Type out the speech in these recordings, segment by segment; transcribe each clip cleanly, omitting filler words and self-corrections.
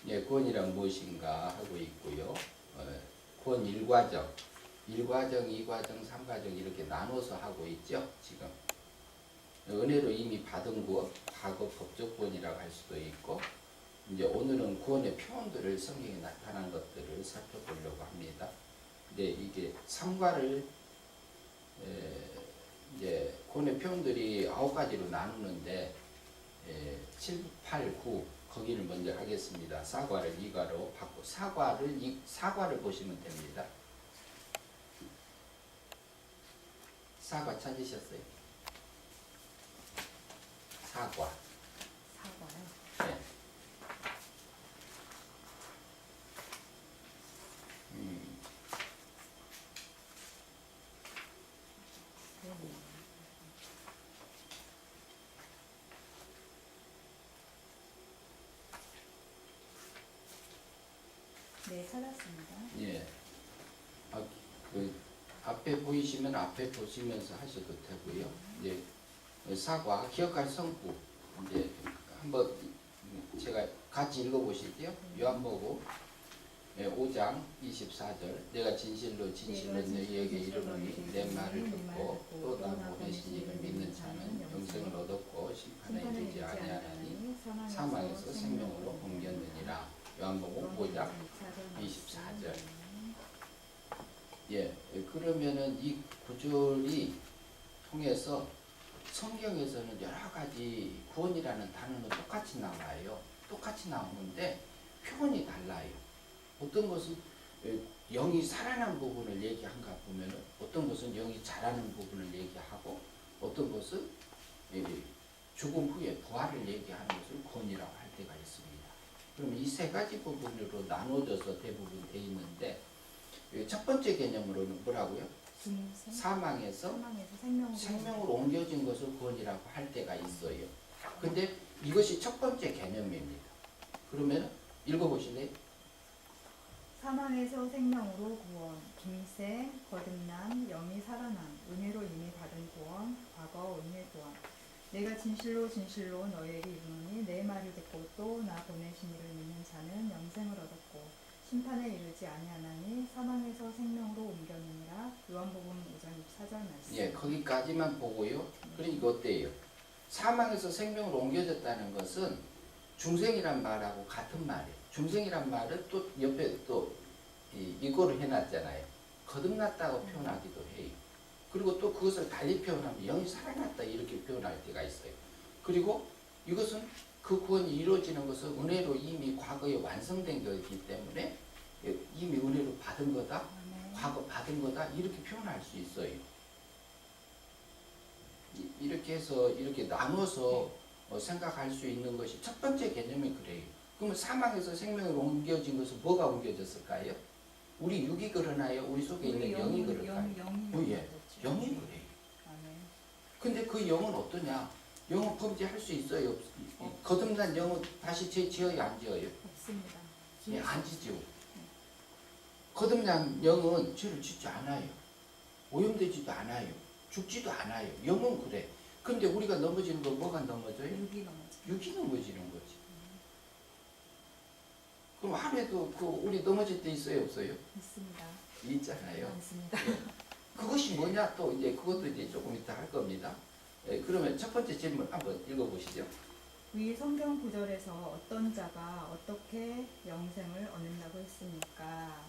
예, 구원이란 무엇인가 하고 있고요. 구원 1과정, 1과정, 2과정, 3과정 이렇게 나눠서 하고 있죠. 지금 은혜로 이미 받은 구원, 과거 법적 구원이라고 할 수도 있고, 이제 오늘은 구원의 표현들을 성경에 나타난 것들을 살펴보려고 합니다. 근데 이게 3과를 이제 구원의 표현들이 9가지로 나누는데 7, 8, 9 거기를 먼저 하겠습니다. 4과를 2과로 바꿔 4과를 보시면 됩니다. 4과 찾으셨어요? 4과. 사과요. 네. 네, 찾았습니다. 예. 그 앞에 보이시면 앞에 보시면서 하셔도 되고요. 이제 사과 기억할 성부 이제 한번 제가 같이 읽어보실게요. 요한복음 5장 24절 내가 진실로 너희에게 이르노니 내 말을 듣고 또 나 보내신 이를 믿는 자는 영생을 얻었고 심판에 이르지 아니하나니 사망에서 생명으로 옮겼느니라. 요한복음 5장 24절. 예, 그러면은 이 구절이 통해서 성경에서는 여러 가지 구원이라는 단어는 똑같이 나와요. 똑같이 나오는데 표현이 달라요. 어떤 것은 영이 살아난 부분을 얘기한가 보면은 어떤 것은 영이 자라는 부분을 얘기하고 어떤 것은 죽음 후에 부활을 얘기하는 것을 구원이라고 할 때가 있습니다. 그럼 이 세 가지 부분으로 나눠져서 대부분 돼 있는데 첫 번째 개념으로는 뭐라고요? 사망에서 생명으로 옮겨진 것을 구원이라고 할 때가 있어요. 근데 이것이 첫 번째 개념입니다. 그러면 읽어보실래요? 사망에서 생명으로 구원, 중생, 거듭남, 영이 살아남, 은혜로 이미 받은 구원, 과거 은혜 구원. 내가 진실로 너희에게 이르노니 내 말을 듣고 또 나 보내신 이를 믿는 자는 영생을 얻었고 심판에 이르지 아니하나니 사망에서 생명으로 옮겼느니라. 요한복음 5장 24절 말씀. 예, 거기까지만 보고요. 그러니까 어때요? 사망에서 생명으로 옮겨졌다는 것은 중생이란 말하고 같은 말이에요. 중생이란 말은 또 옆에 또 이거를 해놨잖아요. 거듭났다고 표현하기도 해요. 그리고 또 그것을 달리 표현하면 영이 살아났다 이렇게 표현할 때가 있어요. 그리고 이것은 그 구원이 이루어지는 것은 은혜로 이미 과거에 완성된 것이기 때문에 이미 은혜로 받은 거다, 과거 받은 거다 이렇게 표현할 수 있어요. 이렇게 해서 이렇게 나눠서 생각할 수 있는 것이 첫 번째 개념이 그래요. 그러면 사망에서 생명으로 옮겨진 것은 뭐가 옮겨졌을까요? 우리 육이 그러나요? 우리 속에 있는 영이 그럴까요? 예, 영이 그래요. 근데 그 영은 어떠냐? 영은 범죄할 수 있어요? 거듭난 영은 다시 죄 지어요? 안 지어요? 없습니다. 예, 안 지죠. 거듭난 영은 죄를 짓지 않아요. 오염되지도 않아요. 죽지도 않아요. 영은 그래. 근데 우리가 넘어지는 건 뭐가 넘어져요? 육이 넘어지는 거지. 그럼 하루에도 우리 넘어질 때 있어요, 없어요? 있습니다. 있잖아요. 많습니다. 예. 그것이 뭐냐 또 이제 그것도 이제 조금 이따 할 겁니다. 예, 그러면 첫 번째 질문 한번 읽어보시죠. 위 성경 구절에서 어떤 자가 어떻게 영생을 얻는다고 했습니까?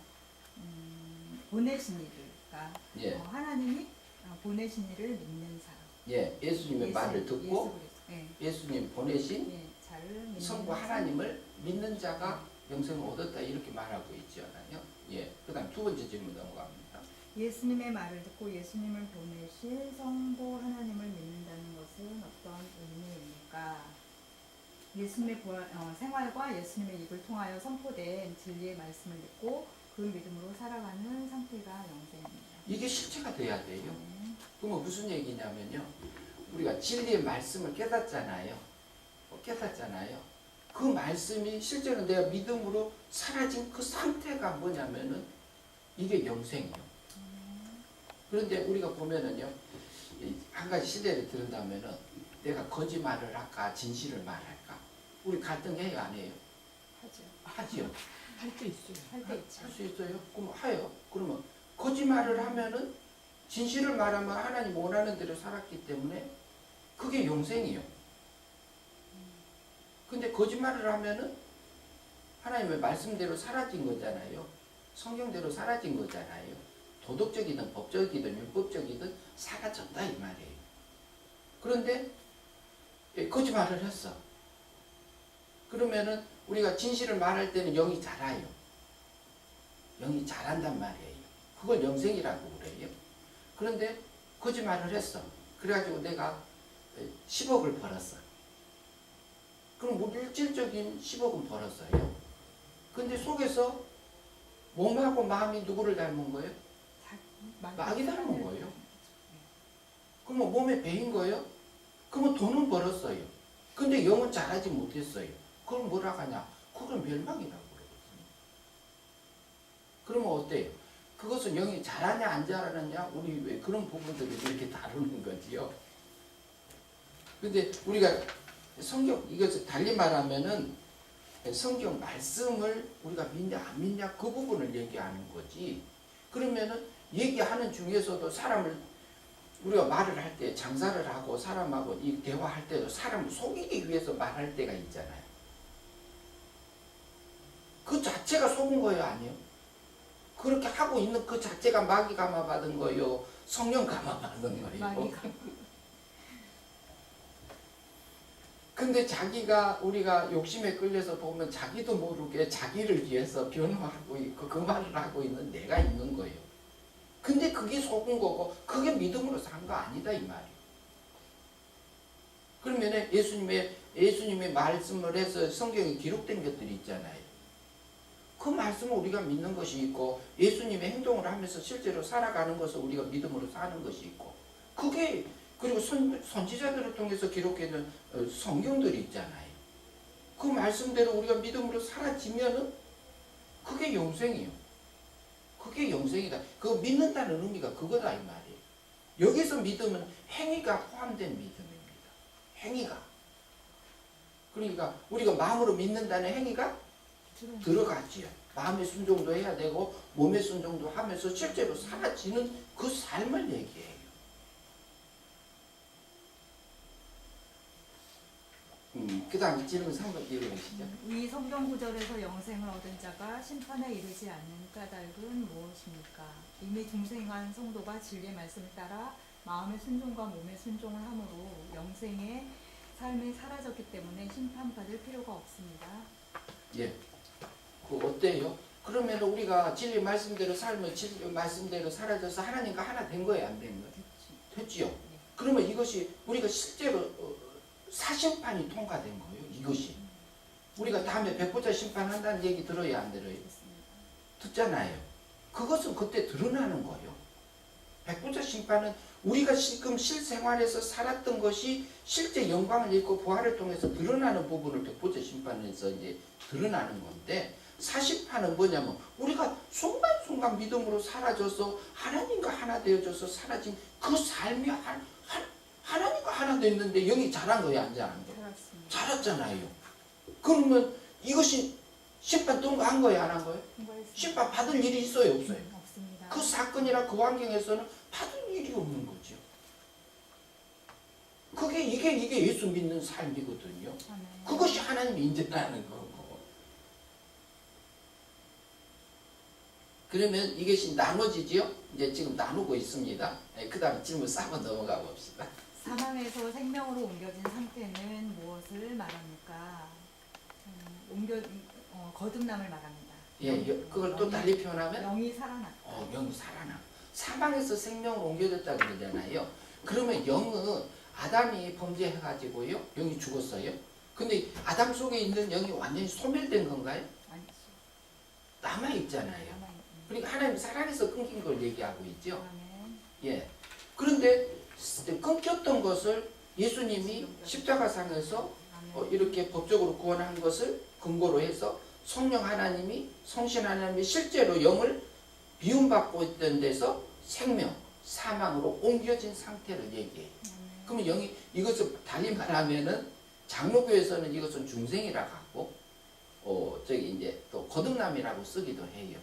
보내신 이들까? 예. 하나님이 보내신 이를 믿는 사람. 예, 예수님의 말을 듣고 예. 예수님 보내신 예, 자를 믿는 성부 하나님을 믿는 자가 영생을 얻었다 이렇게 말하고 있지 않아요? 예. 그다음 두 번째 질문 넘어갑니다. 예수님의 말을 듣고 예수님을 보내실 성부 하나님을 믿는다는 것은 어떤 의미입니까? 예수님의 생활과 예수님의 입을 통하여 선포된 진리의 말씀을 듣고 그 믿음으로 살아가는 상태가 영생입니다. 이게 실체가 돼야 돼요. 그러면 무슨 얘기냐면요. 우리가 진리의 말씀을 깨닫잖아요. 그 말씀이 실제로 내가 믿음으로 사라진 그 상태가 뭐냐면은 이게 영생이요. 그런데 우리가 보면은요, 한 가지 시대를 들은다면은 내가 거짓말을 할까, 진실을 말할까? 우리 갈등해요, 안 해요? 하죠. 하지요. 할 때 있어요. 할 때 있죠. 할 수 있어요? 그럼 하요. 그러면 거짓말을 하면은 진실을 말하면 하나님 원하는 대로 살았기 때문에 그게 영생이요. 근데 거짓말을 하면은 하나님의 말씀대로 사라진 거잖아요. 성경대로 사라진 거잖아요. 도덕적이든 법적이든 율법적이든 사라졌다 이 말이에요. 그런데 거짓말을 했어. 그러면은 우리가 진실을 말할 때는 영이 자라요. 영이 자란단 말이에요. 그걸 영생이라고 그래요. 그런데 거짓말을 했어. 그래가지고 내가 10억을 벌었어. 그럼 물질적인 10억은 벌었어요. 근데 속에서 몸하고 마음이 누구를 닮은 거예요? 마귀 닮은 거예요. 그러면 몸에 배인 거예요? 그러면 돈은 벌었어요. 근데 영은 자라지 못했어요. 그걸 뭐라 하냐? 그걸 멸망이라고 그러거든요. 그러면 어때요? 그것은 영이 자라냐 안 자라느냐 우리 왜 그런 부분들을 이렇게 다루는 거지요. 근데 우리가 성경 이것을 달리 말하면은 성경 말씀을 우리가 믿냐 안 믿냐 그 부분을 얘기하는 거지. 그러면은 얘기하는 중에서도 사람을 우리가 말을 할 때 장사를 하고 사람하고 이 대화할 때도 사람을 속이기 위해서 말할 때가 있잖아요. 그 자체가 속은 거예요, 아니요? 그렇게 하고 있는 그 자체가 마귀 감화 받은 거예요, 성령 감화 받은 거예요. 마귀가 근데 자기가 우리가 욕심에 끌려서 보면 자기도 모르게 자기를 위해서 변호하고 있고 그 말을 하고 있는 내가 있는 거예요. 근데 그게 속은 거고 그게 믿음으로 산 거 아니다 이 말이에요. 그러면 예수님의 말씀을 해서 성경에 기록된 것들이 있잖아요. 그 말씀을 우리가 믿는 것이 있고 예수님의 행동을 하면서 실제로 살아가는 것을 우리가 믿음으로 사는 것이 있고 그게 그리고 선지자들을 통해서 기록해둔 성경들이 있잖아요. 그 말씀대로 우리가 믿음으로 사라지면은 그게 영생이요. 그게 영생이다. 그거 믿는다는 의미가 그거다 이 말이에요. 여기서 믿음은 행위가 포함된 믿음입니다. 행위가. 그러니까 우리가 마음으로 믿는다는 행위가 들어가지요. 마음의 순종도 해야 되고 몸의 순종도 하면서 실제로 사라지는 그 삶을 얘기해요. 그 다음 질문 3번 읽어보시죠. 이 성경 구절에서 영생을 얻은 자가 심판에 이르지 않는 까닭은 무엇입니까? 이미 중생한 성도가 진리의 말씀을 따라 마음의 순종과 몸의 순종을 함으로 영생의 삶이 사라졌기 때문에 심판받을 필요가 없습니다. 예. 그 어때요? 그러면 우리가 진리 말씀대로 살면 진리 말씀대로 사라져서 하나님과 하나 된 거예요, 안 된 거예요? 됐지요? 그러면 이것이 우리가 실제로 사심판이 통과된 거예요. 이것이 우리가 다음에 백보자 심판한다는 얘기 들어야 안 들어요? 듣잖아요. 그것은 그때 드러나는 거예요. 백보자 심판은 우리가 지금 실생활에서 살았던 것이 실제 영광을 잃고 부활을 통해서 드러나는 부분을 백보자 심판에서 이제 드러나는 건데 사심판은 뭐냐면 우리가 순간순간 믿음으로 사라져서 하나님과 하나 되어져서 사라진 그 삶이 하나님과 하나 됐는데 영이 자란 거야 안 자란 거야? 자랐잖아요. 그러면 이것이 심판 통과한 거야 안 한 거예요? 심판 받을 일이 있어요 없어요? 없습니다. 그 사건이나 그 환경에서는 받을 일이 없는 거죠. 이게 예수 믿는 삶이거든요. 그것이 하나님이 인정하는 거고. 그러면 이것이 나눠지지요? 이제 지금 나누고 있습니다. 그 다음 질문 4번 넘어가 봅시다. 사망에서 생명으로 옮겨진 상태는 무엇을 말합니까? 거듭남을 말합니다. 예, 그걸 또 달리 표현하면 영이 살아났다. 영이 살아나. 사망에서 생명으로 옮겨졌다 그러잖아요. 그러면 영은 아담이 범죄해가지고요, 영이 죽었어요. 근데 아담 속에 있는 영이 완전히 소멸된 건가요? 아니죠. 남아 있잖아요. 그러니까 하나님 사랑해서 끊긴 걸 얘기하고 있죠. 아멘. 예. 그런데 끊겼던 것을 예수님이 십자가상에서 이렇게 법적으로 구원한 것을 근거로 해서 성령 하나님이 성신 하나님이 실제로 영을 비움받고 있던 데서 생명, 사망으로 옮겨진 상태를 얘기해요. 그러면 영이 이것을 달리 말하면은 장로교에서는 이것은 중생이라고 하고 저기 이제 또 거듭남이라고 쓰기도 해요.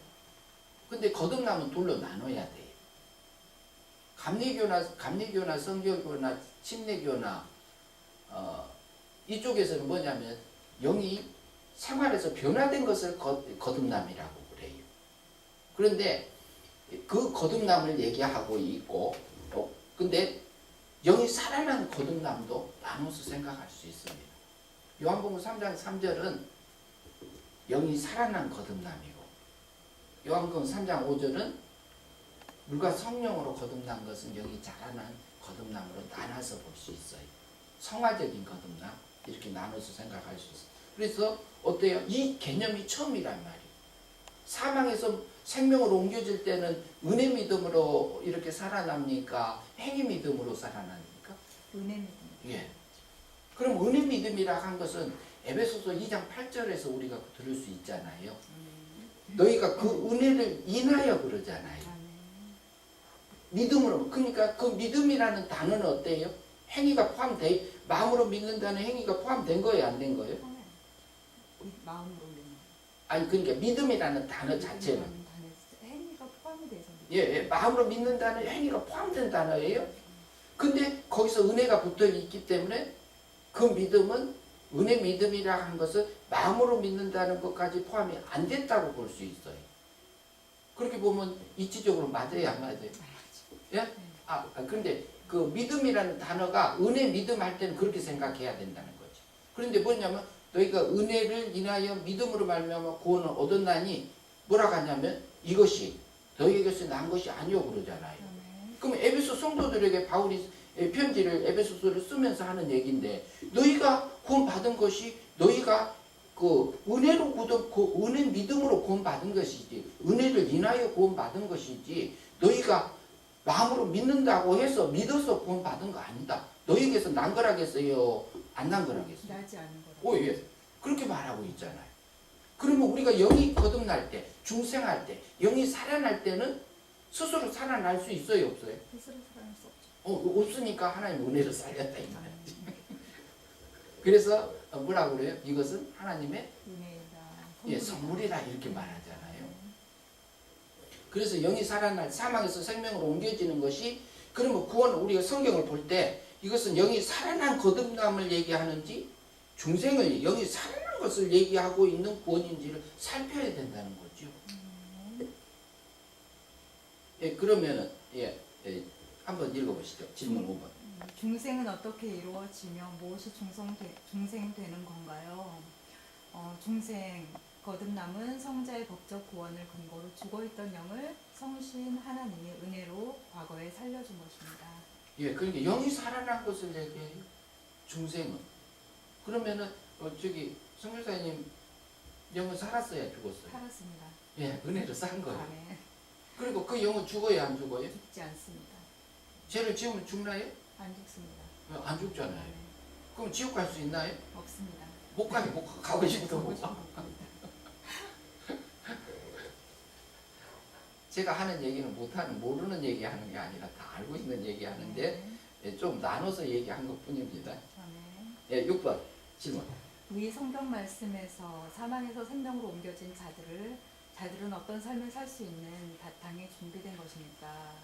근데 거듭남은 둘로 나눠야 돼요. 감리교나 성결교나 침례교나 이쪽에서는 뭐냐면 영이 생활에서 변화된 것을 거듭남이라고 그래요. 그런데 그 거듭남을 얘기하고 있고 근데 영이 살아난 거듭남도 나눠서 생각할 수 있습니다. 요한복음 3장 3절은 영이 살아난 거듭남이고 요한복음 3장 5절은 물과 성령으로 거듭난 것은 영이 자라난 거듭남으로 나눠서 볼 수 있어요. 성화적인 거듭남 이렇게 나눠서 생각할 수 있어요. 그래서 어때요? 이 개념이 처음이란 말이에요. 사망에서 생명으로 옮겨질 때는 은혜 믿음으로 이렇게 살아납니까? 행위 믿음으로 살아납니까? 은혜 믿음. 예. 그럼 은혜 믿음이라 한 것은 에베소서 2장 8절에서 우리가 들을 수 있잖아요. 너희가 그 은혜를 인하여 그러잖아요. 믿음으로. 그러니까 그 믿음이라는 단어는 어때요? 행위가 포함돼 마음으로 믿는다는 행위가 포함된 거예요, 안 된 거예요? 마음으로 믿는. 아니 그러니까 믿음이라는 단어 자체는 행위가 포함이 돼서. 예, 마음으로 믿는다는 행위가 포함된 단어예요. 근데 거기서 은혜가 붙어 있기 때문에 그 믿음은 은혜 믿음이라 한 것은 마음으로 믿는다는 것까지 포함이 안 됐다고 볼 수 있어요. 그렇게 보면 이치적으로 맞아요, 안 맞아요? 예? 그런데 그 믿음이라는 단어가 은혜 믿음 할 때는 그렇게 생각해야 된다는 거죠. 그런데 뭐냐면 너희가 은혜를 인하여 믿음으로 말미암아 구원을 얻었나니 뭐라고 하냐면 이것이 너희에게서 난 것이 아니오 그러잖아요. 그럼 에베소 성도들에게 바울이 편지를 에베소서를 쓰면서 하는 얘기인데 너희가 구원받은 것이 너희가 그 은혜로 그 은혜 믿음으로 구원받은 것이지 은혜를 인하여 구원받은 것이지 너희가 마음으로 믿는다고 해서 믿어서 구원받은 거 아니다. 너희에게서 난 거라겠어요? 안 난 거라겠어요? 나지 않은 거라. 예. 그렇게 말하고 있잖아요. 그러면 우리가 영이 거듭날 때, 중생할 때, 영이 살아날 때는 스스로 살아날 수 있어요, 없어요? 스스로 살아날 수 없죠. 없으니까 하나님 은혜로 살렸다 이 말이지. 그래서 뭐라고 그래요? 이것은 하나님의 은혜다. 선물이라 이렇게 말하잖아요. 그래서 영이 살아날 사망에서 생명으로 옮겨지는 것이 그러면 구원 우리가 성경을 볼 때 이것은 영이 살아난 거듭남을 얘기하는지 중생을 영이 살아난 것을 얘기하고 있는 구원인지를 살펴야 된다는 거죠. 예, 그러면은 한번 읽어보시죠. 질문 5번. 중생은 어떻게 이루어지며 무엇이 중생되는 건가요? 중생 거듭남은 성자의 법적 구원을 근거로 죽어있던 영을 성신 하나님이 은혜로 과거에 살려준 것입니다. 예, 그러니까 영이 살아난 것을 얘기해요. 중생은. 그러면은 저기 성교사님 영은 살았어야 죽었어요? 살았습니다. 예, 은혜로 산 거예요. 아멘. 그리고 그 영은 죽어야 안 죽어요? 죽지 않습니다. 죄를 지으면 죽나요? 안 죽습니다. 안 죽잖아요. 아멘. 그럼 지옥 갈 수 있나요? 없습니다. 못 가고 싶도 못 가. 제가 하는 얘기는 모르는 얘기 하는 게 아니라 다 알고 있는 얘기 하는데 좀 나눠서 얘기한 것 뿐입니다. 아멘. 예, 6번 질문. 위 성경 말씀에서 사망에서 생명으로 옮겨진 자들은 어떤 삶을 살 수 있는 바탕이 준비된 것입니까?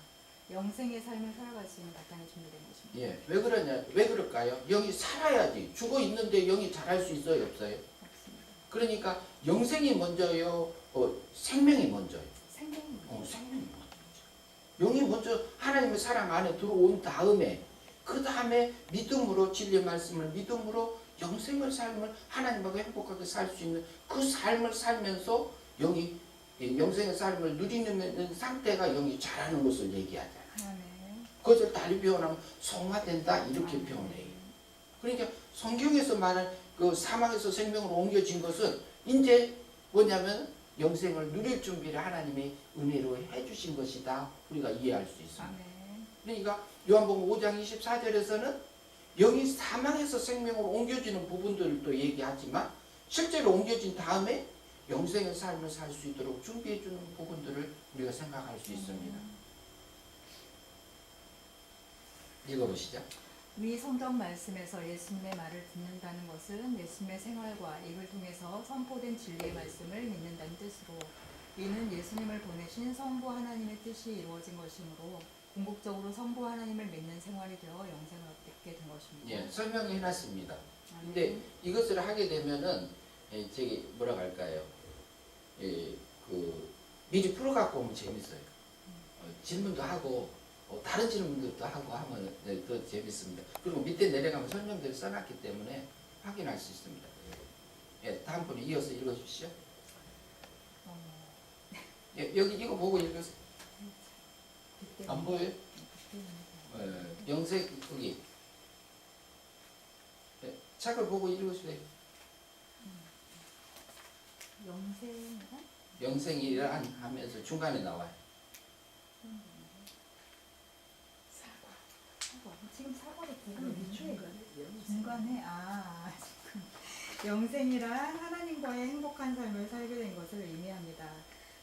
영생의 삶을 살아갈 수 있는 바탕이 준비된 것입니다. 예, 왜 그럴까요? 영이 살아야지. 죽어 있는데 영이 자랄 수 있어요, 없어요? 없습니다. 그러니까 영생이 먼저요, 생명이 먼저요. 생명이 생명이 먼저. 영이 먼저 하나님의 사랑 안에 들어온 다음에 그 다음에 믿음으로 진리의 말씀을 믿음으로 영생의 삶을 하나님하고 행복하게 살 수 있는 그 삶을 살면서 영이 영생의 삶을 누리는 상태가 영이 자라는 것을 얘기하잖아요. 그것을 달리 표현하면 성화된다 이렇게 표현해요. 그러니까 성경에서 말한 그 사망에서 생명으로 옮겨진 것은 이제 뭐냐면 영생을 누릴 준비를 하나님의 은혜로 해주신 것이다. 우리가 이해할 수 있습니다. 그러니까 요한복음 5장 24절에서는 영이 사망에서 생명으로 옮겨지는 부분들도 얘기하지만 실제로 옮겨진 다음에 영생의 삶을 살 수 있도록 준비해주는 부분들을 우리가 생각할 수 있습니다. 읽어보시죠. 위 성경 말씀에서 예수님의 말을 듣는다는 것은 예수님의 생활과 입을 통해서 선포된 진리의 말씀을 믿는다는 뜻으로, 이는 예수님을 보내신 성부 하나님의 뜻이 이루어진 것이므로 궁극적으로 성부 하나님을 믿는 생활이 되어 영생을 얻게 된 것입니다. 예, 설명해 놨습니다. 근데 이것을 하게 되면은 저기 뭐라고 할까요? 미리 풀어갖고 오면 재밌어요. 질문도 하고 다른 질문들도 하고 하면 더 재밌습니다. 그리고 밑에 내려가면 설명들을 써놨기 때문에 확인할 수 있습니다. 예, 다음 분이 이어서 읽어주시죠. 예, 여기 이거 보고 읽으세요. 안 보여요? 영생 거기. 예, 책을 보고 읽으세요. 영생이란? 영생이란 하면서 중간에 나와요. 사과. 지금 사과를 보고 있는데 중간에 지금 영생이란 하나님과의 행복한 삶을 살게 된 것을 의미합니다.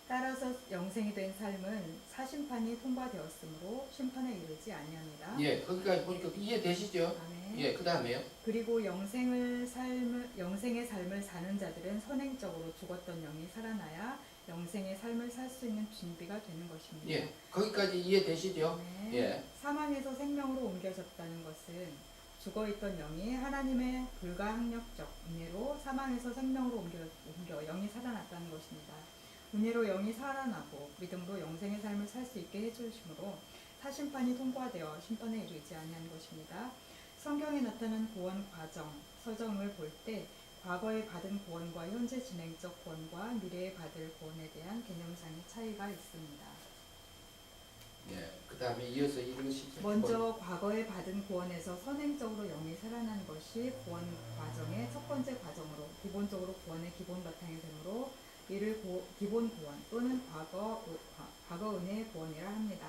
따라서 영생이 된 삶은 사심판이 통과되었으므로 심판에 이르지 아니합니다. 예, 거기까지 보니까 이해되시죠? 아멘. 예, 그 다음에요. 그리고 영생의 삶을 사는 자들은 선행적으로 죽었던 영이 살아나야 영생의 삶을 살 수 있는 준비가 되는 것입니다. 예, 거기까지 이해되시죠? 네. 예, 사망에서 생명으로 옮겨졌다는 것은 죽어있던 영이 하나님의 불가항력적 은혜로 사망에서 생명으로 옮겨 영이 살아났다는 것입니다. 은혜로 영이 살아나고 믿음으로 영생의 삶을 살 수 있게 해주심으로 사심판이 통과되어 심판에 이르지 아니한 것입니다. 성경에 나타난 구원 과정, 서정을 볼 때 과거에 받은 구원과 현재 진행적 구원과 미래에 받을 구원에 대한 개념상의 차이가 있습니다. 예, 그 다음에 이어서 읽으시죠. 먼저 과거에 받은 구원에서 선행적으로 영이 살아난 것이 구원 과정의 첫 번째 과정으로 기본적으로 구원의 기본 바탕이 되므로 이를 기본 구원 또는 과거 은혜의 구원이라 합니다.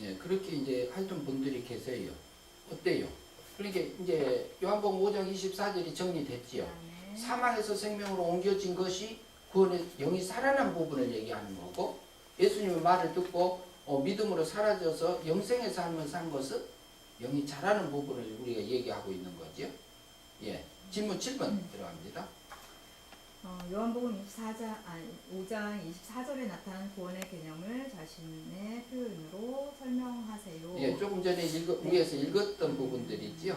예, 그렇게 이제 하던 분들이 계세요. 어때요? 그러니까 이제 요한복음 5장 24절이 정리됐지요. 네. 사망에서 생명으로 옮겨진 것이 구원의 영이 살아난 부분을 얘기하는 거고, 예수님의 말을 듣고 믿음으로 사라져서 영생의 삶을 산 것은 영이 자라는 부분을 우리가 얘기하고 있는 거죠. 예, 질문 7번 들어갑니다. 요한복음 5장 24절에 나타난 구원의 개념을 자신의 표현으로 설명하세요. 예, 조금 전에 위에서 읽었던 부분들이죠.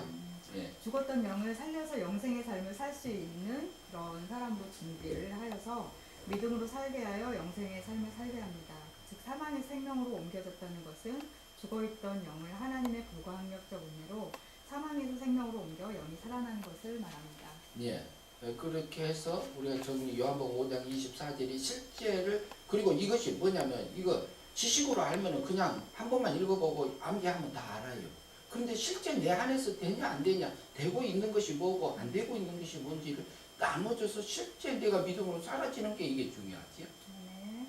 예. 죽었던 영을 살려서 영생의 삶을 살 수 있는 그런 사람으로 준비를 하여서 믿음으로 살게 하여 영생의 삶을 살게 합니다. 즉 사망의 생명으로 옮겨졌다는 것은 죽어있던 영을 하나님의 불가항력적 은혜로 사망에서 생명으로 옮겨 영이 살아나는 것을 말합니다. 예. 그렇게 해서 우리가 정리 요한복음 5장 24절이 실제를, 그리고 이것이 뭐냐면 이거 지식으로 알면은 그냥 한 번만 읽어보고 암기하면 다 알아요. 그런데 실제 내 안에서 되냐 안 되냐, 되고 있는 것이 뭐고 안 되고 있는 것이 뭔지를 나눠줘서 실제 내가 믿음으로 사라지는 게 이게 중요하지요. 네.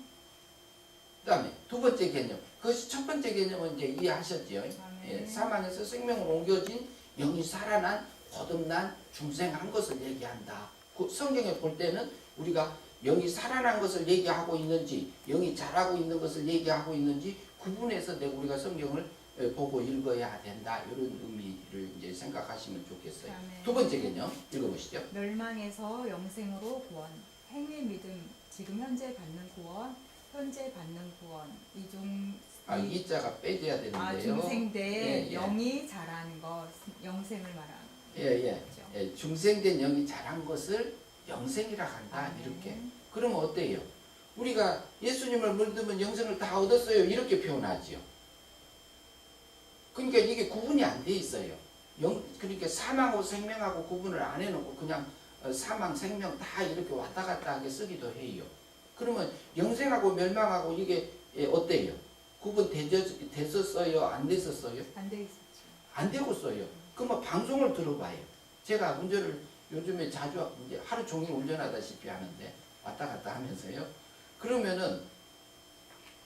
그 다음에 두 번째 개념, 그것이 첫 번째 개념은 이제 이해하셨죠. 예, 사망에서 생명으로 옮겨진 영이 살아난 거듭난 중생한 것을 얘기한다. 그 성경에 볼 때는 우리가 영이 살아난 것을 얘기하고 있는지 영이 자라고 있는 것을 얘기하고 있는지 구분해서 우리가 성경을 보고 읽어야 된다. 이런 의미를 이제 생각하시면 좋겠어요. 아멘. 두 번째 개념 읽어보시죠. 멸망에서 영생으로 구원, 행위 믿음, 지금 현재 받는 구원, 현재 받는 구원, 이 자가 빼져야 되는데요. 중생된 예, 예. 영이 자라는 것, 영생을 말하는 예. 중생된 영이 자란 것을 영생이라 한다. 이렇게. 그러면 어때요? 우리가 예수님을 믿으면 영생을 다 얻었어요. 이렇게 표현하지요. 그러니까 이게 구분이 안 돼 있어요. 그러니까 사망하고 생명하고 구분을 안 해놓고 그냥 사망, 생명 다 이렇게 왔다 갔다 하게 쓰기도 해요. 그러면 영생하고 멸망하고 이게 어때요? 구분 됐었어요? 안 됐었어요? 안 돼 있었죠. 안 되고 써요. 그러면 방송을 들어봐요. 제가 운전을 요즘에 자주 이제 하루 종일 운전하다시피 하는데 왔다 갔다 하면서요. 그러면은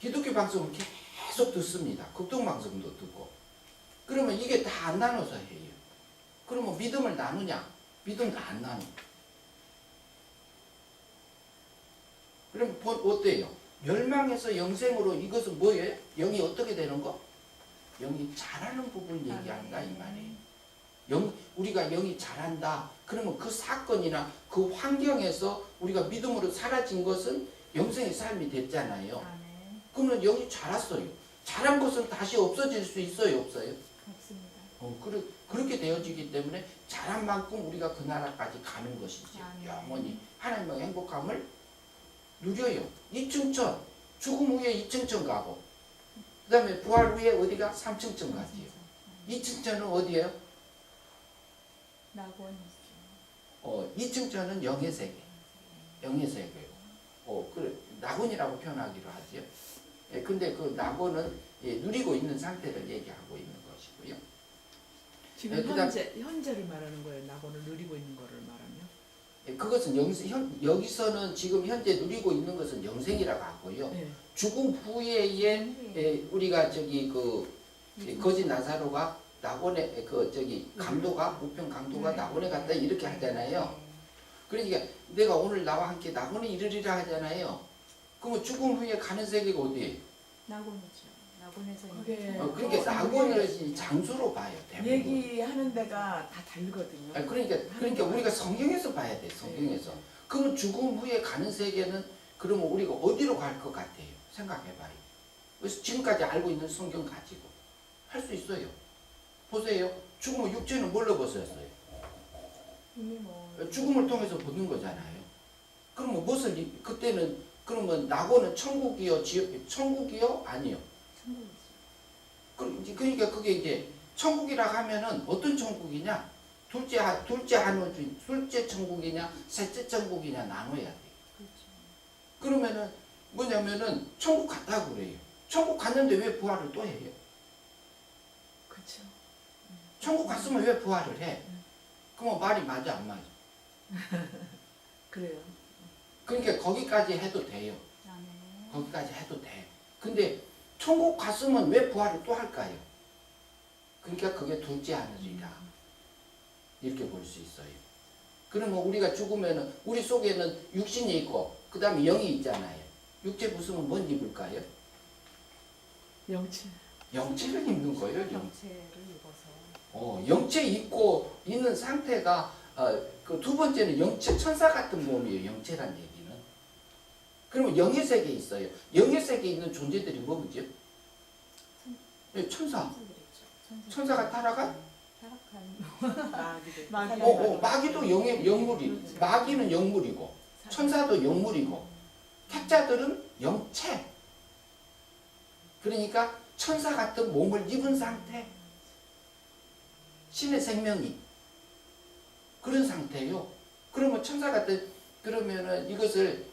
기독교 방송을 계속 듣습니다. 극동 방송도 듣고. 그러면 이게 다 안 나눠서 해요. 그러면 믿음을 나누냐? 믿음도 안 나누. 그럼 어때요? 멸망에서 영생으로 이것은 뭐예요? 영이 어떻게 되는 거? 영이 자라는 부분을 얘기한다 이 말이에요. 우리가 영이 잘한다. 그러면 그 사건이나 그 환경에서 우리가 믿음으로 사라진 것은 영생의 삶이 됐잖아요. 아멘. 그러면 영이 자랐어요. 자란 것은 다시 없어질 수 있어요, 없어요? 없습니다. 그렇게 되어지기 때문에 자란 만큼 우리가 그 나라까지 가는 것이죠. 아멘. 영원히 하나님의 행복함을 누려요. 이층천, 죽음 후에 이층천 가고, 그 다음에 부활 후에 어디가? 삼층천 가지요. 이층천은 어디예요? 낙원이죠. 이층천은 영의 세계. 영의 세계요. 그래, 낙원이라고 표현하기로 하지요. 예, 근데 그 낙원은 누리고 있는 상태를 얘기하고 있는 것이고요. 지금 네, 그다음- 현재를 말하는 거예요. 낙원을 누리고 있는 거를 말하면. 예, 그것은 여기서는 지금 현재 누리고 있는 것은 영생이라고 하고요. 네. 죽음 후에 우리가 저기 거지 나사로가 낙원에 강도가 우편 강도가 낙원에 갔다 이렇게 하잖아요. 그러니까 내가 오늘 나와 함께 낙원에 이르리라 하잖아요. 그러면 죽음 후에 가는 세계가 어디예요? 낙원이죠. 낙원에서 그게- 이제 그러니까 낙원을 장소로 봐요. 대부분. 얘기하는 데가 다 다르거든요. 그러니까 우리가 성경에서 봐야 돼. 성경에서. 그럼 죽음 후에 가는 세계는 그러면 우리가 어디로 갈 것 같아요? 생각해봐요. 그래서 지금까지 알고 있는 성경 가지고 할 수 있어요. 보세요. 죽음은 육체는 뭘로 벗어졌어요? 이미 뭐 죽음을 통해서 벗는 거잖아요. 그러면 그때는 그러면 낙원은 천국이요, 천국이요, 아니요. 천국이죠. 그러니까 그게 이제 천국이라 하면은 어떤 천국이냐? 둘째 천국이냐, 셋째 천국이냐 나눠야 돼. 그렇죠. 그러면은 뭐냐면은 천국 갔다고 그래요. 천국 갔는데 왜 부활을 또 해요? 그렇죠. 천국 갔으면 왜 부활을 해? 그러면 말이 맞아 안 맞아? 그래요. 그러니까 거기까지 해도 돼요. 아멘. 거기까지 해도 돼. 근데 천국 갔으면 왜 부활을 또 할까요? 그러니까 그게 둘째 하늘이라 이렇게 볼 수 있어요. 그러면 우리가 죽으면은 우리 속에는 육신이 있고 그 다음에 영이 있잖아요. 육체 부수면 뭔 입을까요? 영치. 영체를 입는 거예요. 정체를 입어서 영체 입고 있는 상태가 그 두 번째는 영체 천사 같은 몸이에요. 영체란 얘기는. 그러면 영의 세계에 있어요. 영의 세계에 있는 존재들이 뭐죠? 천사. 천사들이죠. 천사가 타락한? 타락한 마귀들. 마귀도 영물이. 마귀는 영물이고 천사도 영물이고 택자들은 영체. 그러니까 천사 같은 몸을 입은 상태. 신의 생명이 그런 상태예요. 그러면 천사 같은 그러면은 이것을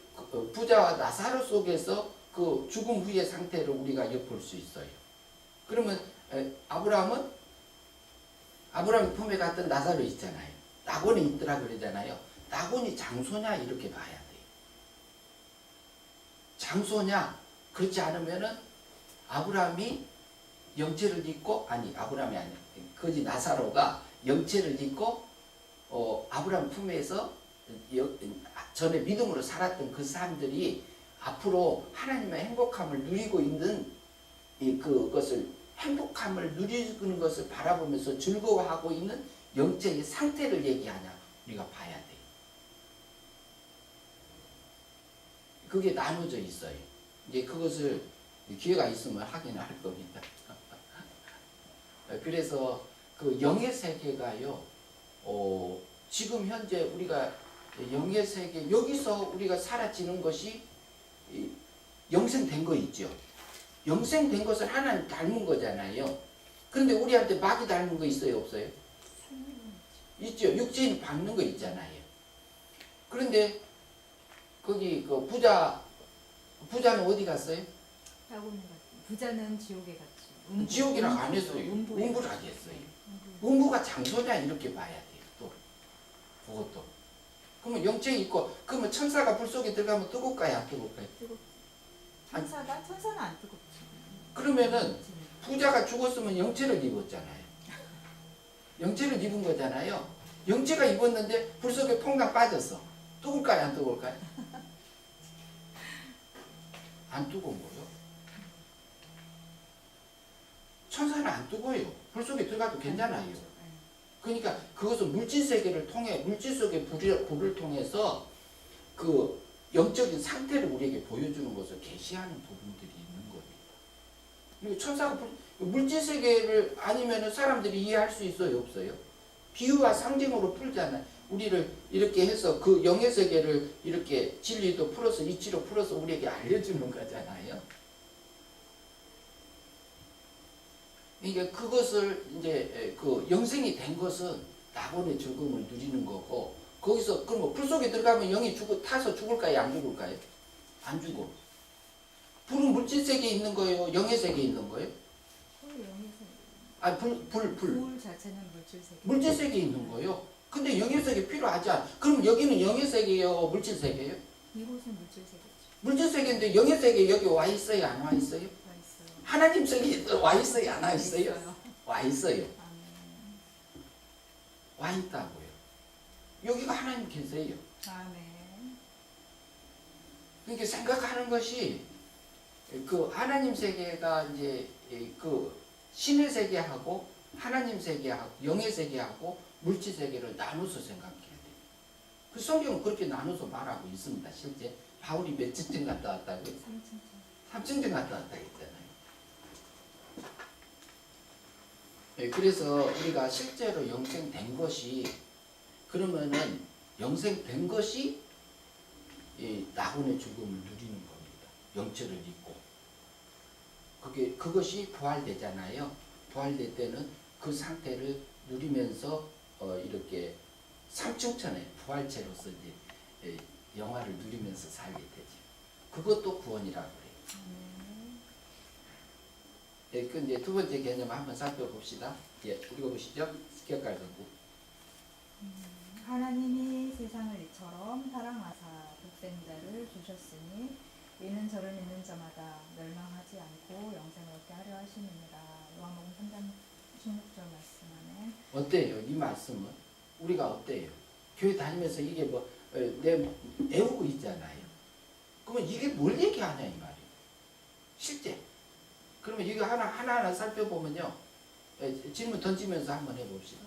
부자와 나사로 속에서 그 죽음 후의 상태를 우리가 엿볼 수 있어요. 그러면 아브라함 품에 갔던 나사로 있잖아요. 낙원에 있더라 그러잖아요. 낙원이 장소냐 이렇게 봐야 돼요. 장소냐 그렇지 않으면은 아브라함이 영체를 입고 아브라함이 아니야. 거지 나사로가 영체를 입고 아브라함 품에서 전에 믿음으로 살았던 그 사람들이 앞으로 하나님의 행복함을 누리고 있는 그것을 행복함을 누리는 것을 바라보면서 즐거워하고 있는 영체의 상태를 얘기하냐 우리가 봐야 돼요. 그게 나눠져 있어요. 이제 그것을 기회가 있으면 하긴 할 겁니다. 그래서 그 영의 세계가요. 지금 현재 우리가 영의 세계 여기서 우리가 사라지는 것이 영생된 거 있죠. 영생된 것을 하나님 닮은 거잖아요. 그런데 우리한테 마귀 닮은 거 있어요, 없어요? 있죠. 육체인 박는 거 있잖아요. 그런데 거기 그 부자는 어디 갔어요? 낙원에 갔죠. 부자는 지옥에 갔죠. 지옥이라고 안 했어요. 음부라고 했어요. 음부가 장소냐 이렇게 봐야 돼요. 또 그것도. 그러면 영체 있고 그러면 천사가 불 속에 들어가면 뜨거울까요, 안 뜨거울까요? 천사는 안 뜨겁죠. 그러면은 부자가 죽었으면 영체를 입었잖아요. 영체를 입은 거잖아요. 영체가 입었는데 불 속에 퐁당 빠졌어. 뜨거울까요, 안 뜨거울까요? 안 뜨거운 거요. 천사는 안 뜨거워요. 불 속에 들어가도 괜찮아요. 그러니까 그것은 물질 세계를 통해 물질 속의 불을 통해서 그 영적인 상태를 우리에게 보여주는 것을 계시하는 부분들이 있는 겁니다. 그리고 천사가 물질 세계를 아니면은 사람들이 이해할 수 있어요, 없어요? 비유와 상징으로 풀잖아요. 우리를 이렇게 해서 그 영의 세계를 이렇게 진리도 풀어서 이치로 풀어서 우리에게 알려주는 거잖아요. 그러니까 그것을 이제 그 영생이 된 것은 낙원의 즐거움을 누리는 거고 거기서 그럼 뭐 불 속에 들어가면 영이 타서 죽을까요? 안 죽을까요? 안 죽어. 불은 물질 세계에 있는 거예요? 영의 세계에 있는 거예요? 아, 불 자체는 물질 세계. 물질 세계에 있는 거예요. 근데 영의 세계 필요하지 않아. 그럼 여기는 영의 세계예요? 물질 세계예요? 이곳은 물질 세계죠. 물질 세계인데 영의 세계 여기 와 있어요? 안 와 있어요? 와 있어요. 하나님 세계에 와 있어요? 안 와 있어요? 와 있어요. 아멘. 와 있다고요. 여기가 하나님 계세요. 아멘. 그러니까 생각하는 것이 그 하나님 세계가 이제 그 신의 세계하고 하나님 세계하고 영의 세계하고 물질 세계를 나눠서 생각해야 돼요. 그 성경은 그렇게 나눠서 말하고 있습니다. 실제 바울이 몇 층 갔다 왔다고요? 3층. 3층 갔다 왔다 했잖아요. 네, 그래서 우리가 실제로 영생된 것이 그러면은 영생된 것이 이 낙원의 즐거움을 누리는 겁니다. 영체를 잊고 그것이 부활되잖아요. 부활될 때는 그 상태를 누리면서 이렇게 삼층천의 부활체로서 이제 영화를 누리면서 살게 되죠. 그것도 구원이라고 그래요. 예, 그 이제 두 번째 개념 한번 살펴봅시다. 예, 읽어보시죠. 습격갈 전부. 하나님이 세상을 이처럼 사랑하사 독생자를 주셨으니 이는 저를 믿는 자마다 멸망하지 않고 영생을 얻게 하려 하심이니라. 요한복음 3장 16절 말씀하네. 어때요? 이 말씀은 우리가 어때요? 교회 다니면서 이게 내 애우고 있잖아요. 그러면 이게 뭘 얘기하냐 이 말이에요. 실제. 그러면 이거 하나하나 살펴보면요. 질문 던지면서 한번 해봅시다.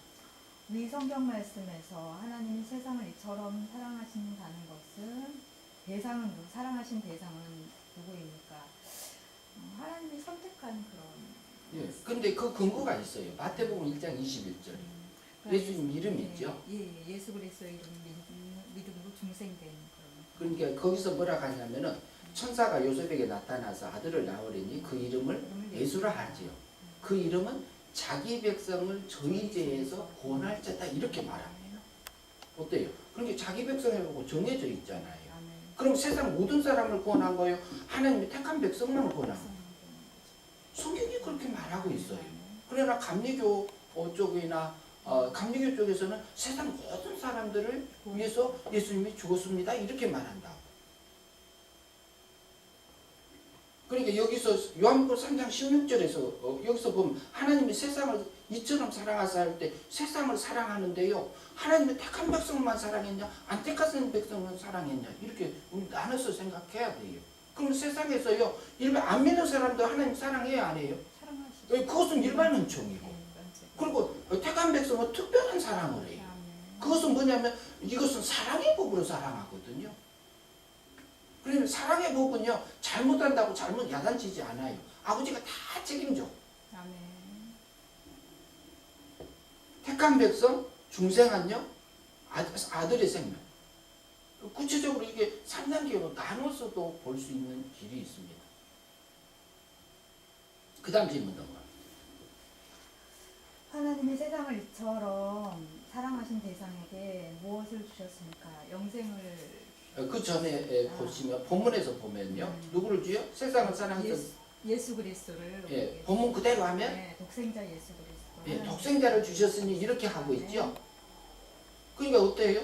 위 성경 말씀에서 하나님이 세상을 이처럼 사랑하신다는 것은 사랑하신 대상은 누구입니까? 하나님이 선택한 그런. 예. 근데 그 근거가 있어요. 마태복음 1장 21절. 예수님 이름 있죠? 예, 예수 그리스도의 이름 믿음으로 중생된 그런. 그러니까 거기서 뭐라 하냐면은 천사가 요셉에게 나타나서 아들을 낳으리니 그 이름을 예수라 하지요. 그 이름은 자기 백성을 저희 죄에서 구원할 자다 이렇게 말합니다. 어때요? 그러니까 자기 백성이라고 정해져 있잖아요. 그럼 세상 모든 사람을 구원한 거예요? 하나님이 택한 백성만 구원한 거예요? 성경이 그렇게 말하고 있어요. 그러나 감리교 쪽이나 감리교 쪽에서는 세상 모든 사람들을 위해서 예수님이 죽었습니다 이렇게 말한다. 그러니까 여기서 요한복음 3장 16절에서 여기서 보면 하나님이 세상을 이처럼 사랑하사 할 때 세상을 사랑하는데요. 하나님이 택한 백성만 사랑했냐 안 택한 백성만 사랑했냐 이렇게 우리 나눠서 생각해야 돼요. 그럼 세상에서요 일반 안 믿는 사람도 하나님 사랑해요 안 해요? 사랑하시죠. 그것은 일반 은총이고 그리고 택한 백성은 특별한 사랑을 해요. 그것은 뭐냐면 이것은 사랑의 법으로 사랑하거든요. 그러면 사랑의 법은요 잘못한다고 잘못 야단치지 않아요. 아버지가 다 책임져. 아멘. 택한 백성 중생한요 아들의 생명. 구체적으로 이게 3단계로 나눠서도 볼 수 있는 길이 있습니다. 그 다음 질문 넘어가. 하나님이 세상을 이처럼 사랑하신 대상에게 무엇을 주셨습니까? 영생을. 그 전에 보시면 본문에서 보면요 누구를 주요? 세상을 사랑해서 예수 그리스도를. 예, 본문 그대로 하면 네, 독생자 예수 그리스도. 예, 독생자를 주셨으니 이렇게 하고 있죠. 그러니까 어때요?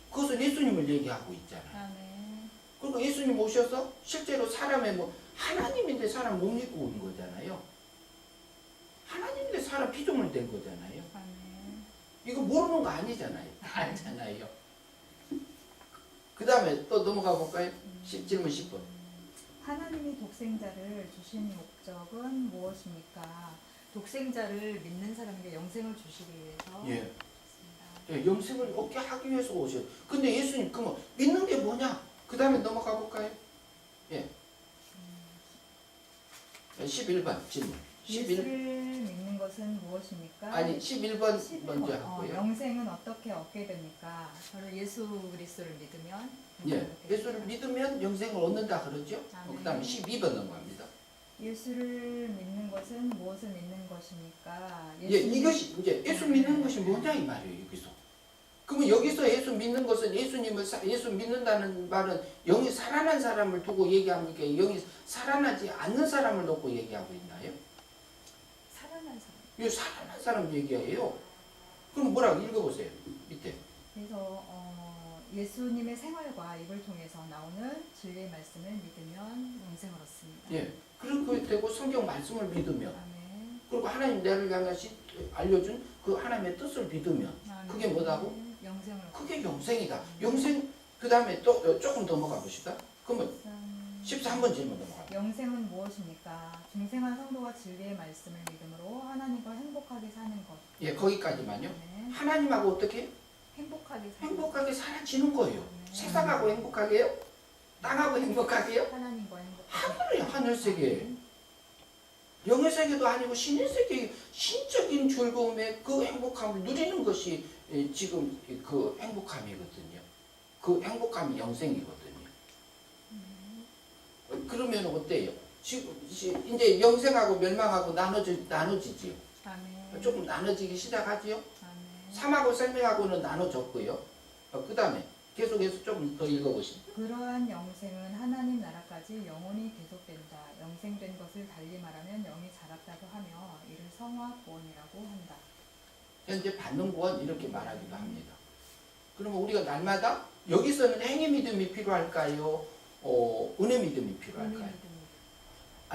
그것은 예수님을 얘기하고 있잖아요. 네. 그리고 예수님 오셔서 실제로 사람의 하나님인데 사람 못 믿고 온 거잖아요. 하나님인데 사람 피조물 된 거잖아요. 이거 모르는 거 아니잖아요. 다 알잖아요. 그 다음에 또 넘어가 볼까요? 질문 10번. 하나님이 독생자를 주신 목적은 무엇입니까? 독생자를 믿는 사람에게 영생을 주시기 위해서 예. 그렇습니다. 예, 영생을 얻게 하기 위해서 오셔요. 근데 예수님 그러면 믿는 게 뭐냐? 그 다음에 넘어가 볼까요? 예. 11번 질문. 11. 예수를 믿는 것은 무엇입니까? 아니 11번 11번, 먼저 하고요. 영생은 어떻게 얻게 됩니까? 바로 예수 그리스도를 믿으면 예. 영생을 얻게 예수를 됩니다. 믿으면 영생을 얻는다 그러죠? 아멘. 그 다음에 12번 넘어갑니다. 예수를 믿는 것은 무엇을 믿는 것입니까? 예, 이것이 이제 예수 믿는 것이 뭐냐 이 말이에요 여기서. 그러면 여기서 예수 믿는 것은 예수 믿는다는 말은 영이 살아난 사람을 두고 얘기합니까? 영이 살아나지 않는 사람을 놓고 얘기하고 있나요? 살아난 사람. 이 살아난 사람 얘기예요. 그럼 뭐라고 읽어보세요 밑에. 그래서 예수님의 생활과 입을 통해서 나오는 진리의 말씀을 믿으면 영생을 얻습니다. 예. 그렇게 되고 성경 말씀을 믿으면 아멘. 그리고 하나님 나를 향하시 알려준 그 하나님의 뜻을 믿으면 아멘. 그게 뭐라고? 영생을 얻습니다. 그게 영생이다. 영생 그 다음에 또 조금 더 넘어가 봅시다. 그러면 13번 질문 넘어가. 영생은 무엇입니까? 중생한 성도가 진리의 말씀을 믿음으로 하나님과 행복하게 사는 것. 예, 거기까지만요. 네. 하나님하고 어떻게 행복하게 사는 행복하게 살아지는 거예요. 네. 세상하고 행복하게요? 땅하고 행복하게요? 하나님과 행복하게. 하늘이에요, 하늘 세계. 영의 세계도 아니고 신의 세계, 신적인 즐거움의 그 행복함을 누리는 것이 지금 그 행복함이거든요. 그 행복함이 영생이거든요. 그러면 어때요? 지금 이제 영생하고 멸망하고 나눠지지요. 아멘. 조금 나눠지기 시작하지요. 아멘. 삶하고 생명하고는 나눠졌고요. 그 다음에 계속해서 조금 더 읽어보시죠. 그러한 영생은 하나님 나라까지 영원히 계속된다. 영생된 것을 달리 말하면 영이 자랐다고 하며 이를 성화 구원이라고 한다. 현재 받는 구원 이렇게 말하기도 합니다. 그러면 우리가 날마다 여기서는 행위 믿음이 필요할까요? 은혜 믿음이 필요할까요?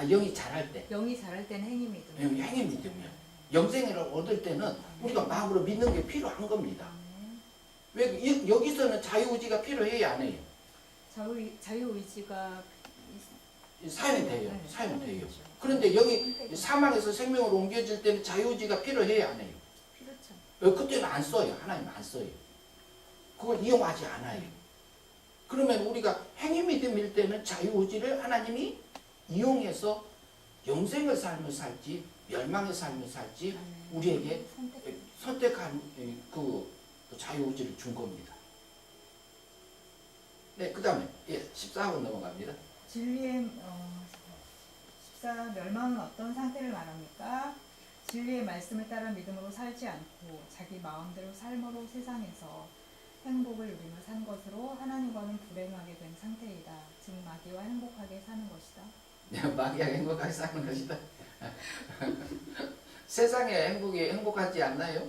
영이 자랄 때. 영이 자랄 때는 행위 믿음. 행위 믿음이요. 영생을 얻을 때는 우리가 마음으로 믿는 게 필요한 겁니다. 아멘. 왜 여기서는 자유의지가 필요해야 안 해요? 자유의지가 사용돼요. 네, 사용돼요. 사용되죠. 그런데 여기 선택은 사망에서 생명으로 옮겨질 때는 자유의지가 필요해야 안 해요? 필요죠. 그때는 안 써요. 하나님 안 써요. 그걸 이용하지 않아요. 그러면 우리가 행위 믿음일 때는 자유의지를 하나님이 이용해서 영생의 삶을 살지 멸망의 삶을 살지 아멘. 우리에게 선택. 선택한 그 자유의지를 준 겁니다. 네, 그 다음에 14번 넘어갑니다. 진리의 14 멸망은 어떤 상태를 말합니까? 진리의 말씀을 따라 믿음으로 살지 않고 자기 마음대로 삶으로 세상에서 행복을 누리며 산 것으로 하나님과는 불행하게 된 상태이다. 즉 마귀와 행복하게 사는 것이다. 네, 마귀와 행복하게 사는 것이다. 세상의 행복하지 않나요?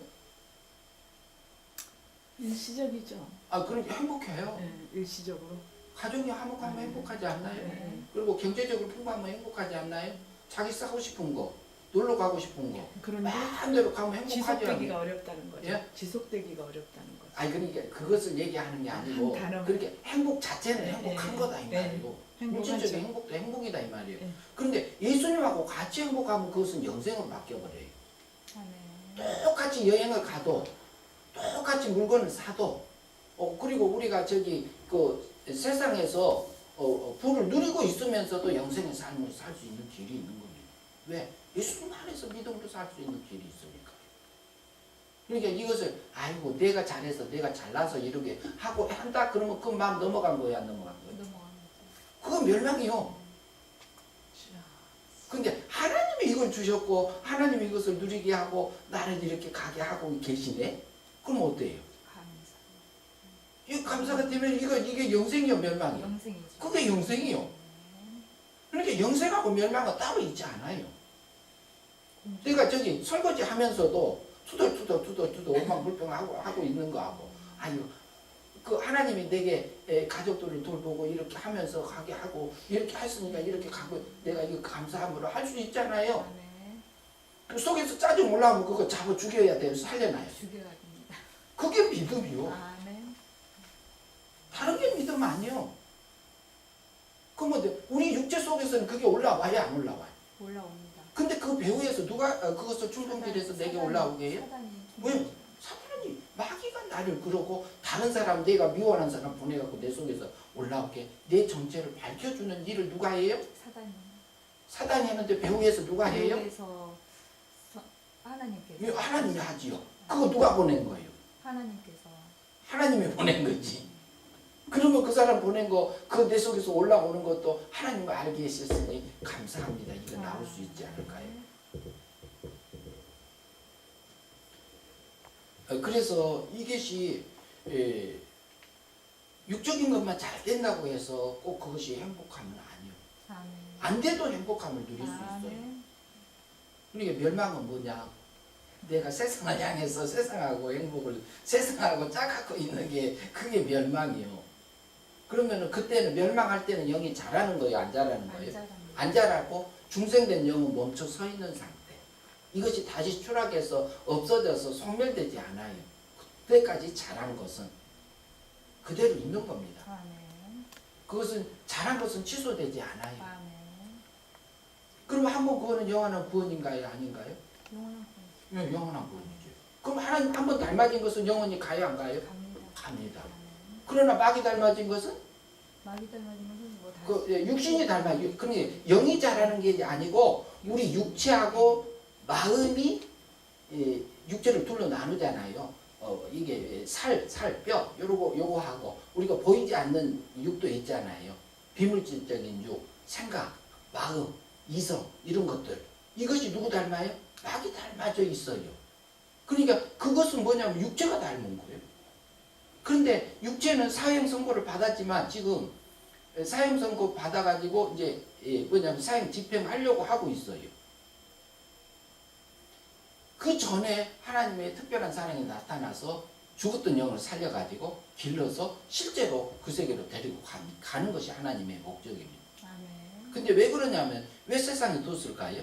일시적이죠. 그럼 행복해요. 네, 일시적으로. 가족이 화목하면 행복하지 않나요? 네. 그리고 경제적으로 풍부하면 행복하지 않나요? 자기 싸고 싶은 거, 놀러 가고 싶은 거, 그런데 마음대로 가면 행복하지 않아요? 지속되기가 어렵다는 거죠. 예? 지속되기가 어렵다는 거죠. 아니 그러니까 그것을 얘기하는 게 아니고 한 단어만. 그렇게 행복 자체는 네, 행복한 네, 거다 이 네. 말이고 행복하죠. 물질적인 행복도 행복이다 이 말이에요. 네. 그런데 예수님하고 같이 행복하면 그것은 영생으로 바뀌어버려요. 아멘. 똑같이 여행을 가도 똑같이 물건을 사도 그리고 우리가 그 세상에서 부를 누리고 있으면서도 영생의 삶을 살 수 있는 길이 있는 겁니다. 왜? 예수님 안에서 믿음으로 살 수 있는 길이 있으니까. 그러니까 이것을 아이고 내가 잘해서 내가 잘나서 이렇게 하고 한다 그러면 그 마음 넘어간 거예요, 안 넘어간 거예요? 넘어가는 거죠. 그건 멸망이요. 근데 하나님이 이걸 주셨고 하나님이 이것을 누리게 하고 나를 이렇게 가게 하고 계시네? 그럼 어때요? 감사. 이 감사가 되면 이게 영생이요, 멸망이요? 영생이죠. 그게 영생이요. 네. 그러니까 영생하고 멸망은 따로 있지 않아요. 내가 설거지 하면서도 투덜투덜 원망불평하고 하고 있는 거하고 아유 그 하나님이 내게 가족들을 돌보고 이렇게 하면서 가게 하고 이렇게 했으니까 이렇게 가고 내가 이거 감사함으로 할 수 있잖아요. 아멘. 그 속에서 짜증 올라오면 그거 잡아 죽여야 돼요. 살려놔요. 죽여야 됩니다. 그게 믿음이요. 아멘. 다른 게 믿음 아니요. 그러면 우리 육체 속에서는 그게 올라와야 안 올라와요. 올라옵니다. 근데 그 배후에서 누가 그것을 충동질해서 내게 올라오게 해요? 사단이 왜? 사탄이 마귀가 나를 그러고 다른 사람 내가 미워하는 사람 보내갖고 내 속에서 올라오게 내 정체를 밝혀주는 일을 누가 해요? 사단이 사단이 하는데 배후에서 누가 해요? 배후에서 하나님께서 하나님이 하지요. 그거 누가 보낸 거예요? 하나님께서 하나님이 보낸 거지. 그러면 그 사람 보낸 거, 그 내 속에서 올라오는 것도 하나님을 알게 하셨으니 감사합니다. 이거 나올 수 있지 않을까요? 그래서 이것이 육적인 것만 잘 된다고 해서 꼭 그것이 행복함은 아니요. 아멘. 안 돼도 행복함을 누릴 수 있어요. 아멘. 그러니까 멸망은 뭐냐? 내가 세상을 향해서 세상하고 행복을 세상하고 짝갖고 있는 게 그게 멸망이요. 그러면은 그때는 멸망할 때는 영이 자라는 거예요, 안 자라는 거예요? 안 자라고 중생된 영은 멈춰 서 있는 상태. 이것이 다시 추락해서 없어져서 소멸되지 않아요. 그때까지 자란 것은 그대로 있는 겁니다. 아멘. 그것은 자란 것은 취소되지 않아요. 아멘. 그러면 한번 그거는 영원한 구원인가요, 아닌가요? 영원한 예, 영원한 구원이죠. 그럼 하나님 한 번 닮아진 것은 영원히 가요, 안 가요? 갑니다. 갑니다. 아멘. 그러나 마귀 닮아진 것은 마귀 닮아진 것은 뭐 다. 육신이 닮아요. 근데 영이 자라는 게 아니고 우리 육체하고 마음이 육체를 둘로 나누잖아요. 이게 살, 뼈, 요거 하고 우리가 보이지 않는 육도 있잖아요. 비물질적인 육, 생각, 마음, 이성 이런 것들. 이것이 누구 닮아요? 마귀 닮아져 있어요. 그러니까 그것은 뭐냐면 육체가 닮은 거예요. 그런데 육체는 사형 선고를 받았지만 지금 사형 선고 받아가지고 이제 뭐냐면 사형 집행하려고 하고 있어요. 그 전에 하나님의 특별한 사랑이 나타나서 죽었던 영을 살려가지고 길러서 실제로 그 세계로 데리고 가는 것이 하나님의 목적입니다. 아멘. 근데 왜 그러냐면 왜 세상에 뒀을까요?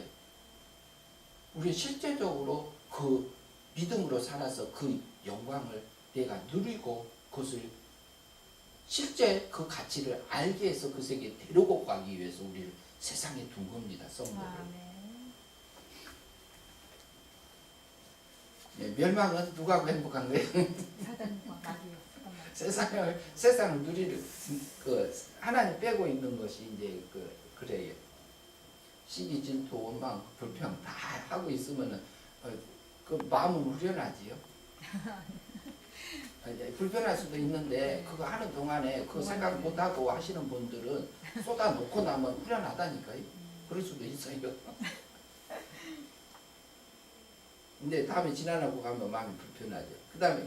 우리 실제적으로 그 믿음으로 살아서 그 영광을 내가 누리고 그것을 실제 그 가치를 알게 해서 그 세계에 데리고 가기 위해서 우리를 세상에 둔 겁니다. 성도를. 아멘. 네, 멸망은 누가 행복한 거예요? 사단과 마귀요. 세상을 누리는 그 하나님 빼고 있는 것이 이제 그래요. 시기, 질투, 원망, 불평 다 하고 있으면은 그 마음은 후련하지요. 불편할 수도 있는데 그거 하는 동안에 그 생각 못 하고 하시는 분들은 쏟아 놓고 나면 후련하다니까요. 그럴 수도 있어요. 근데 다음에 지나가고 가면 마음이 불편하죠. 그 다음에